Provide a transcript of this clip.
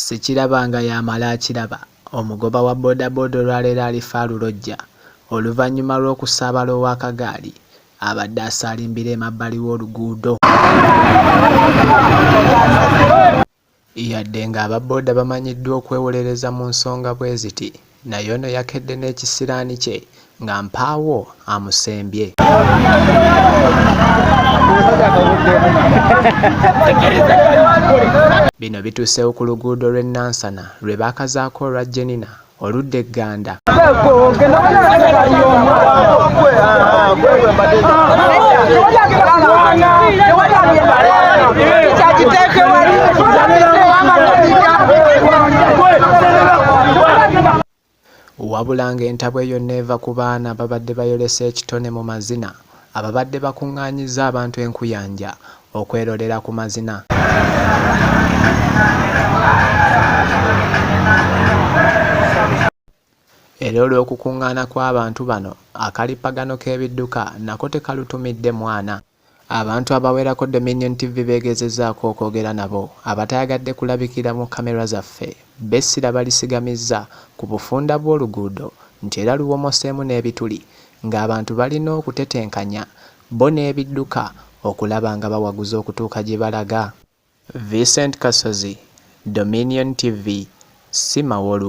Sikirabanga yamala akiraba. Omugoba wa bodaboda olwaleero alifa alulojja oluvannyuma lw'okusaabala ow'akagaali abadde asaalimbira emabbali w'oluguudo. Yadde nga ababooda bamanyiddwa okwewolereza mu nsonga bwe ziti, naye ono yakedde n'ekisiraani kye nga mpaawo amusembye. Bino bituuseewo ku luguudo lw'e Nansana lwe baakazaako olwa Jenina oludda e Gganda. Wabula ng'entabwe yonna eva ku baana ababadde bayolesa ekitone mu mazina ababadde bakuŋŋaanyizza abantu enkuyanja okwerolera ku mazina. Era olw'okukuŋŋaana kw'abantu bano, akalippagano k'ebidduka nako tekalutumidde mwana. Abantu abawerako Dominion TV beegezezzaako okwogera nabo abatayagadde kulabikira mu kamera zaffe bessira balisigamizza ku bufunda bw'oluguudo nti era luwomoseemu n'ebituli ng'abantu balina okutetenkanya bo n'ebidduka okulaba nga bawaguza okutuuka gye balaga. Vincent Kasozi, Dominion TV, Simawolu.